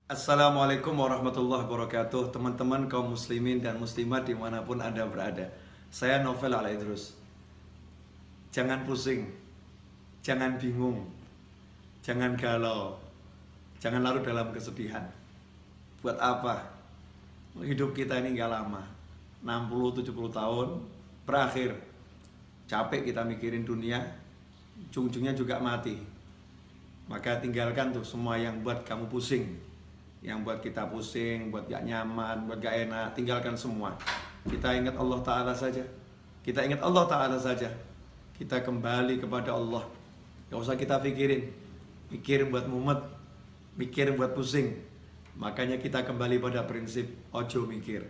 Assalamualaikum warahmatullahi wabarakatuh. Teman-teman kaum muslimin dan muslimat dimanapun Anda berada. Saya Novel Alaidrus. Jangan pusing, jangan bingung, jangan galau, jangan larut dalam kesedihan. Buat apa? Hidup kita ini gak lama, 60-70 tahun berakhir. Capek kita mikirin dunia, ujung-ujungnya juga mati. Maka tinggalkan tuh semua yang buat kamu pusing, yang buat kita pusing, buat gak nyaman, buat gak enak. Tinggalkan semua. Kita ingat Allah Ta'ala saja. Kita ingat Allah Ta'ala saja. Kita kembali kepada Allah. Gak usah kita pikirin, mikir buat mumet, mikir buat pusing. Makanya kita kembali pada prinsip ojo mikir,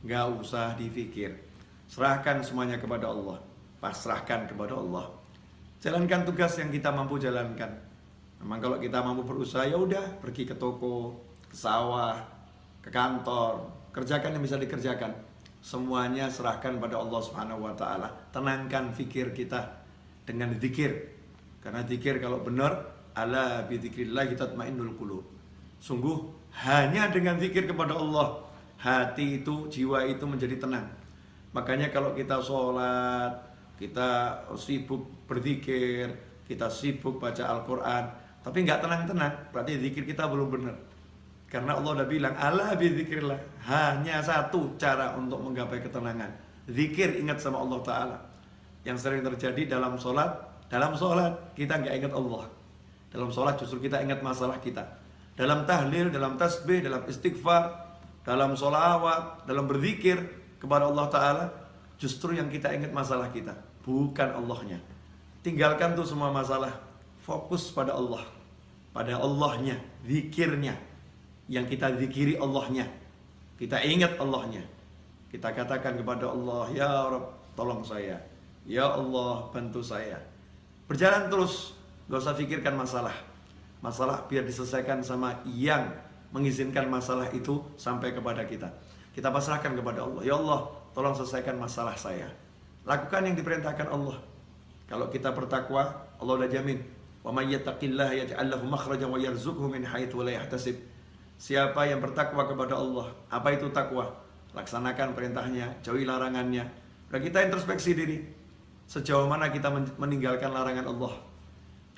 gak usah dipikir. Serahkan semuanya kepada Allah. Pasrahkan kepada Allah. Jalankan tugas yang kita mampu jalankan. Memang kalau kita mampu berusaha, ya udah, pergi ke toko, ke sawah, ke kantor, kerjakan yang bisa dikerjakan. Semuanya serahkan pada Allah Subhanahu wa Ta'ala. Tenangkan fikir kita dengan zikir. Karena zikir kalau benar, ala bi dzikrillah tatmainnul qulub. Sungguh hanya dengan zikir kepada Allah, hati itu, jiwa itu menjadi tenang. Makanya kalau kita sholat, kita sibuk berzikir, kita sibuk baca Al-Quran, tapi nggak tenang-tenang, berarti zikir kita belum benar. Karena Allah udah bilang, ala bizikrillah, hanya satu cara untuk menggapai ketenangan, zikir, ingat sama Allah Ta'ala. Yang sering terjadi dalam sholat kita nggak ingat Allah. Dalam sholat justru kita ingat masalah kita. Dalam tahlil, dalam tasbih, dalam istighfar, dalam sholawat, dalam berzikir kepada Allah Ta'ala, justru yang kita ingat masalah kita, bukan Allahnya. Tinggalkan tuh semua masalah, fokus pada Allah, pada Allahnya, zikirnya. Yang kita zikiri Allahnya, kita ingat Allahnya, kita katakan kepada Allah, ya Rabb, tolong saya, ya Allah, bantu saya. Berjalan terus, gak usah pikirkan masalah biar diselesaikan sama yang mengizinkan masalah itu sampai kepada kita. Kita pasrahkan kepada Allah, ya Allah, tolong selesaikan masalah saya. Lakukan yang diperintahkan Allah. Kalau kita bertakwa, Allah udah jamin, wa may yattaqillaha yaj'al lahu makhrajan wa yarzuqhu min haitsu la yahtasib. Siapa yang bertakwa kepada Allah, apa itu takwa? Laksanakan perintahnya, jauhi larangannya. Dan kita introspeksi diri, sejauh mana kita meninggalkan larangan Allah,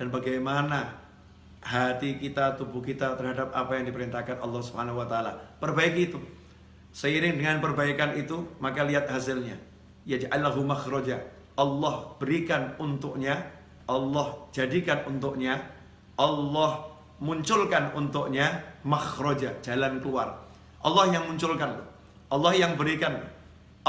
dan bagaimana hati kita, tubuh kita terhadap apa yang diperintahkan Allah Subhanahu wa Ta'ala. Perbaiki itu. Seiring dengan perbaikan itu, maka lihat hasilnya. Yaj'allahu makhraja. Allah berikan untuknya, Allah jadikan untuknya, Allah munculkan untuknya makhraja, jalan keluar. Allah yang munculkan, Allah yang berikan,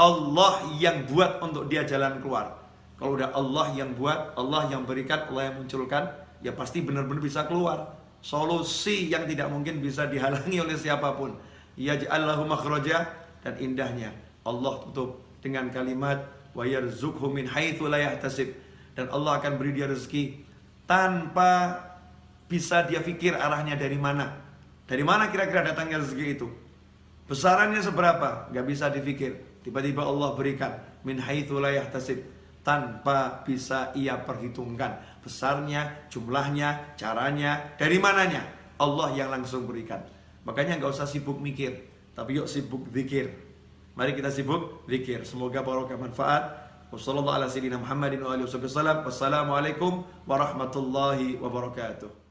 Allah yang buat untuk dia jalan keluar. Kalau udah Allah yang buat, Allah yang berikan, Allah yang munculkan, ya pasti benar-benar bisa keluar. Solusi yang tidak mungkin bisa dihalangi oleh siapapun. Yaj'allahu makhraja, dan indahnya Allah tutup dengan kalimat wa yarzuqhu min haitsu la yahtasib, dan Allah akan beri dia rezeki tanpa bisa dia pikir arahnya dari mana. Dari mana kira-kira datangnya rezeki itu? Besarannya seberapa? Gak bisa dipikir. Tiba-tiba Allah berikan min haitsu la yahtasib, tanpa bisa ia perhitungkan besarnya, jumlahnya, caranya, dari mananya. Allah yang langsung berikan. Makanya gak usah sibuk mikir, tapi yuk sibuk zikir. Mari kita sibuk zikir. Semoga barokah manfaat. Wassalamualaikum warahmatullahi wabarakatuh.